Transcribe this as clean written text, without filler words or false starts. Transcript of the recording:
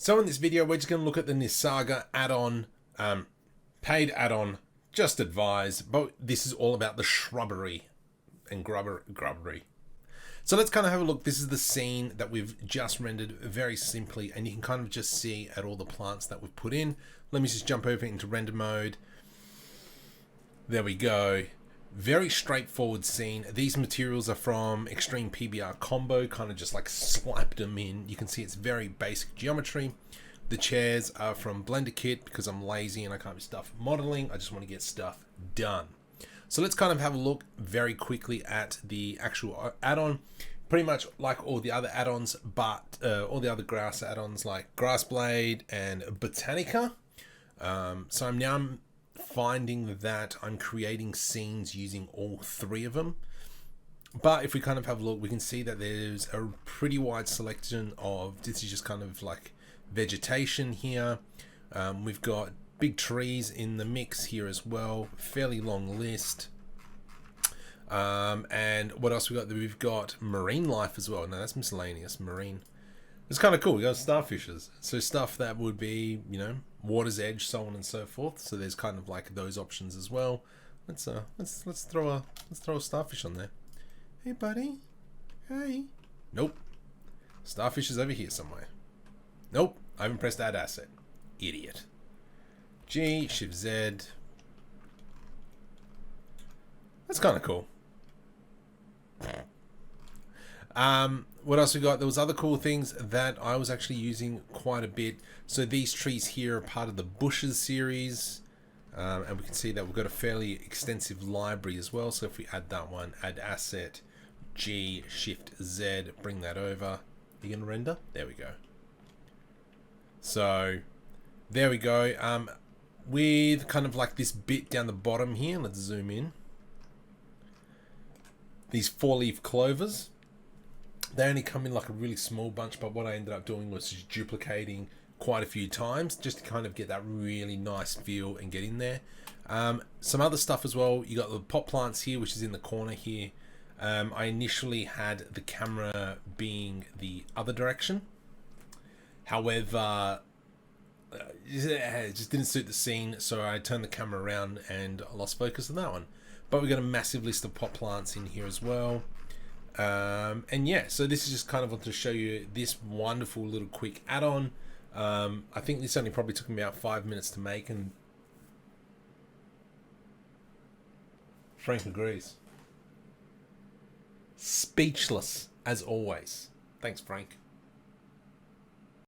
So in this video, we're just going to look at the Nisarga add-on, paid add-on, just advise, but this is all about the shrubbery and grubbery. So let's kind of have a look. This is the scene that we've just rendered very simply, and you can kind of just see at all the plants that we've put in. Let me just jump over into render mode. There we go. Very straightforward scene. These materials are from Extreme PBR Combo, kind of just like slapped them in. You can see it's very basic geometry. The chairs are from Blender Kit because I'm lazy and I can't be stuff modeling. I just want to get stuff done. So let's kind of have a look very quickly at the actual add-on. Pretty much like all the other add-ons, but all the other grass add-ons like Grassblade and Botaniq. So I'm now finding that I'm creating scenes using all three of them. But if we kind of have a look, we can see that there's a pretty wide selection of, this is just kind of like vegetation here. We've got big trees in the mix here as well, fairly long list. And what else we got? We've got marine life as well. No, that's miscellaneous. Marine. It's kind of cool. We got starfishes, so stuff that would be, you know, water's edge, so on and so forth. So there's kind of like those options as well. Let's throw a starfish on there. Hey, buddy. Hey. Nope. Starfish is over here somewhere. Nope. I haven't pressed add asset. Idiot. G, Shift Z. That's kind of cool. What else we got? There was other cool things that I was actually using quite a bit. So these trees here are part of the bushes series. And we can see that we've got a fairly extensive library as well. So if we add that one, add asset, G, Shift Z, bring that over. You can render? There we go. So there we go. With kind of like this bit down the bottom here, let's zoom in. These 4-leaf clovers, they only come in like a really small bunch, but what I ended up doing was just duplicating quite a few times just to kind of get that really nice feel and get in there. Some other stuff as well. You got the pot plants here, which is in the corner here. I initially had the camera being the other direction. However, it just didn't suit the scene, so I turned the camera around and I lost focus on that one. But we've got a massive list of pot plants in here as well. And yeah, so this is just kind of want to show you this wonderful little quick add-on. I think this only probably took me about 5 minutes to make, and Frank agrees. Speechless as always. Thanks, Frank.